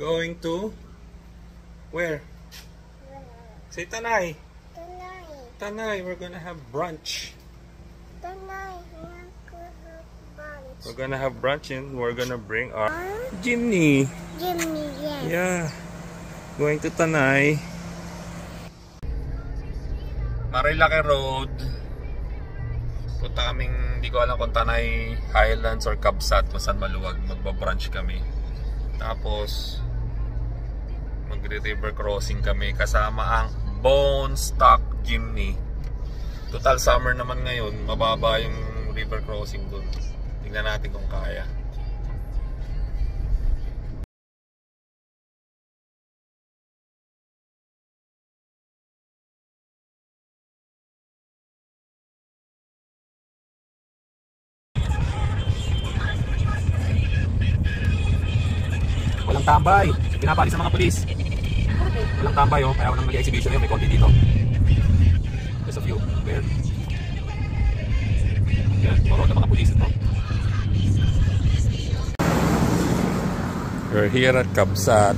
going to where? Say Tanay. Tanay, we're gonna have brunch. We're gonna have brunch and we're gonna bring our Jimny. Jimny, yes. Yeah. Going to Tanay. Marilaki Road. Punta kaming, hindi ko alam kung Tanay Highlands or Kabsat, kung saan maluwag. Magbabrunch kami. Tapos magre-river crossing kami kasama ang Bone Stock Jimny. Total summer naman ngayon, mababa yung river crossing dun. Tingnan natin kung kaya. Walang tambay, pinapalis ng mga pulis. Walang tambay oh, kaya walang mag-exhibition yun, may konti dito. There's a few, where? Yan, toro ng mga pulis ito. We're here at Kabsat.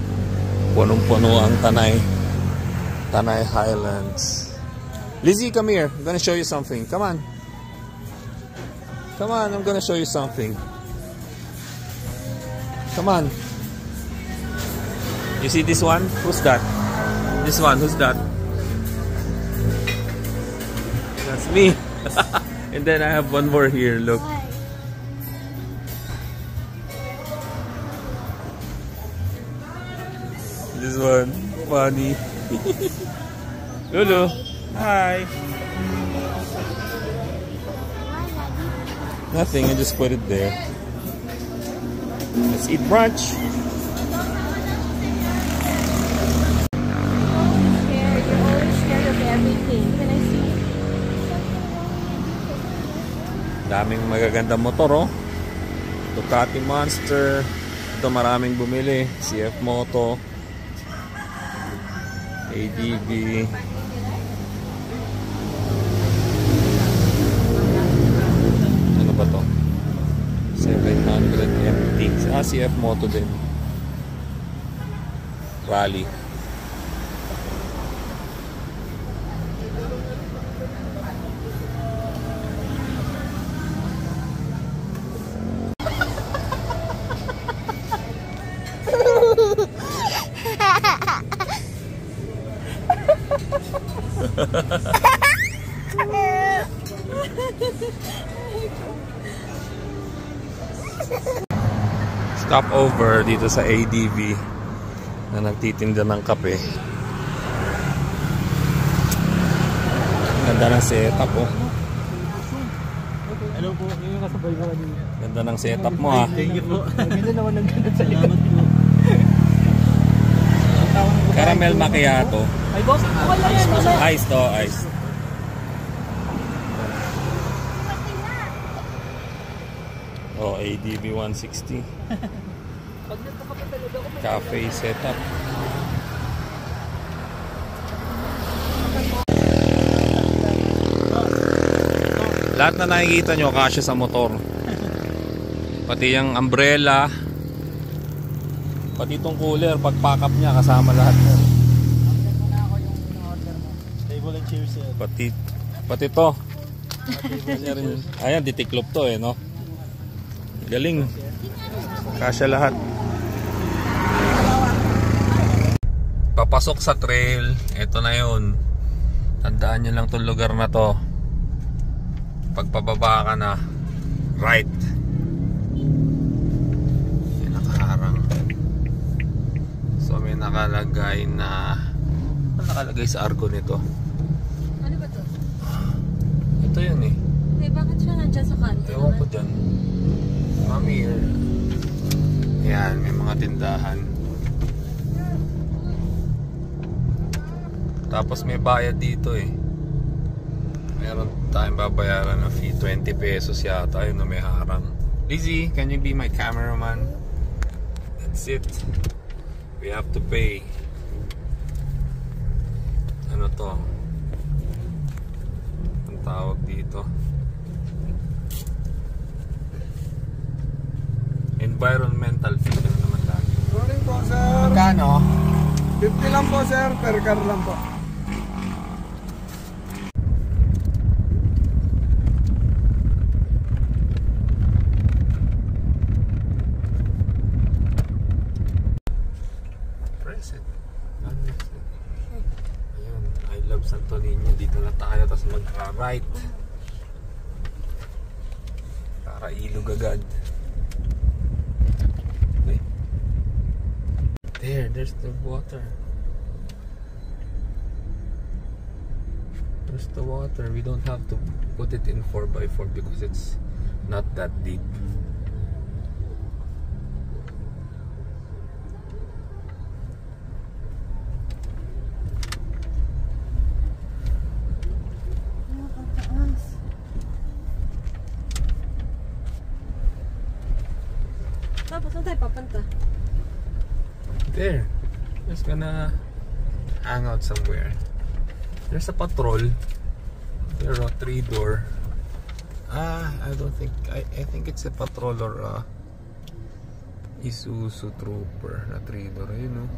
Punong-puno ang Tanay Highlands. Lizzie, come here. I'm gonna show you something. Come on. Come on, I'm gonna show you something. Come on. You see this one? Who's that? This one, who's that? That's me. And then I have one more here, look. This one, funny. Lulu, hi. Nothing, I just put it there. Let's eat brunch. Daming magagandang motor oh. Ducati Monster. Ito maraming bumili. CF Moto, ADV. Ano ba to? 700 MT. CF Moto din. Rally. Stop over dito sa ADV na nagtitinda ng kape. Ganda ng setup oh. Hello po, yung kasabay ko kanina. Ganda ng setup mo ha. Thank you po. Ganda naman ng ganda sa likod po. Caramel macchiato. Ay boss, wala yan. Ice to, ice. Oh, ADV 160. Cafe setup. Lahat na nakikita nyo kasya sa motor. Pati yung umbrella, pati itong cooler, pag-pack up niya kasama lahat mo. Table and chairs yan. Pati to. Ayan, ditiklop to eh, no? Galing. Kasya lahat. Papasok sa trail. Ito na yun. Tandaan nyo lang itong lugar na to. Pagpababa ka na, right. May nakaharang. So may nakalagay na, ano nakalagay sa arko nito? Ano ba to? Ito yun eh. Okay, bakit siya nandyan sa kanto? Ewan ko dyan. Come here. Ayan, may mga tindahan. Tapos may bayad dito eh. Meron tayong babayaran na fee, 20 pesos yata. Ayun na may harang. Lizzie, can you be my cameraman? That's it. We have to pay. Ano to? Ang tawag dito. Environmental fee na naman lagi. Morning po, sir. Magkano? 50 lang po sir, per car lang po. Press it. Ayun, I love Santo Niño. Dito na tayo, tapos mag-right. Para ilog agad. Okay. There's the water. There's the water. We don't have to put it in 4x4 because it's not that deep. Tapos saan tayo papunta? There. Just gonna hang out somewhere. There's a patrol. There's a 3-door. I don't think. I think it's a patrol or a Isuzu trooper na 3-door. You know.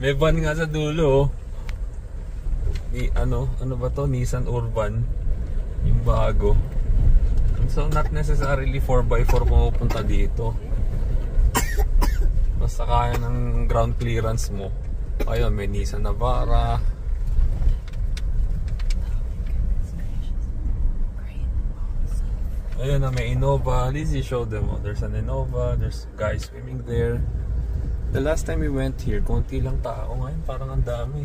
May van nga sa dulo. Ano ba to? Nissan Urban. Yung bago. So not necessarily 4x4 pumupunta dito. Basta kaya ng ground clearance mo. Ayun, may Nissan Navara. Ayun na, may Innova. Lizzie showed them. Oh, there's an Innova. There's guys swimming there. The last time we went here, konti lang tao. Ngayon parang ang dami.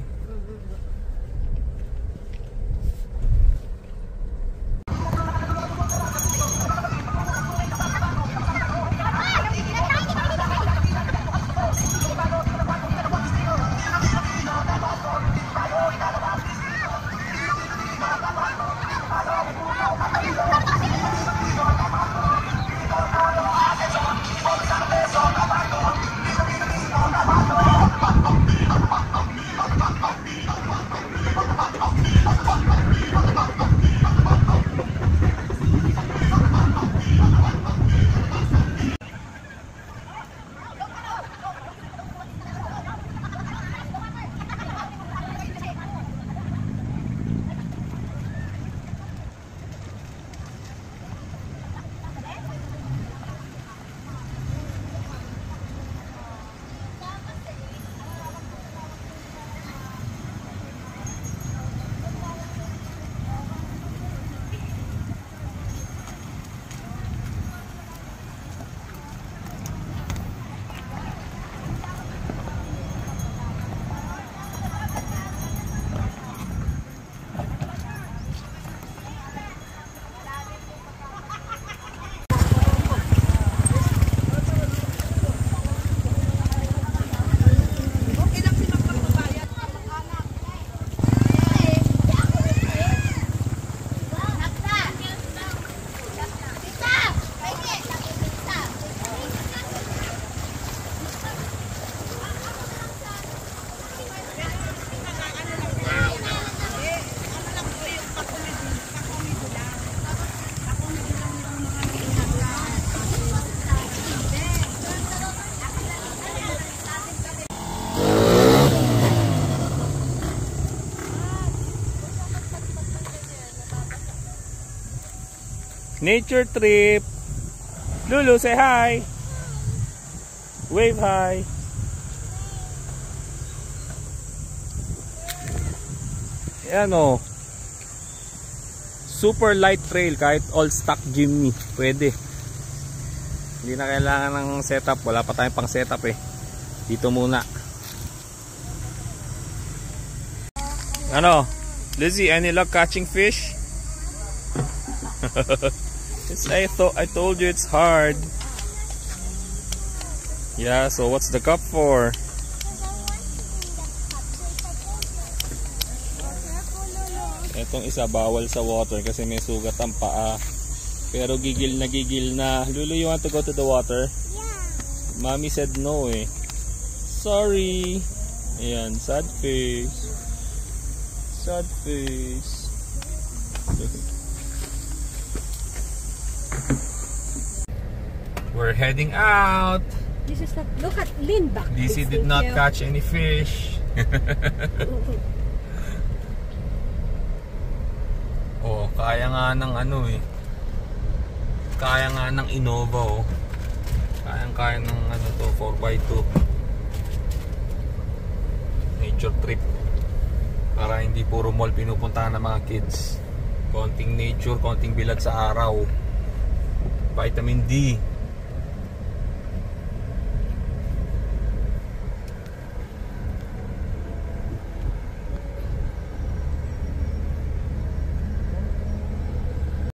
Nature trip. Lulu, say hi. Wave hi. Ayan o. Super light trail kahit all stock Jimny. Pwede. Hindi na kailangan ng setup. Wala pa tayong pang setup eh. Dito muna. Ano? Lizzie, any luck catching fish? I told you it's hard. Yeah, so what's the cup for? Etong isa bawal sa water kasi may sugat ang paa. Pero gigil na gigil na. Lulu, you want to go to the water? Yeah. Mommy said no eh. Sorry. Ayan, sad face. Sad face. We're heading out. This is not, look at, lean back. DC Please, did thank not you. catch any fish. Oh, kaya nga ng ano eh. Kaya nga ng Innova oh. Kaya ng ano to, 4x2. Nature trip. Para hindi puro mall pinupuntahan ng mga kids. Konting nature, konting bilad sa araw. Vitamin D.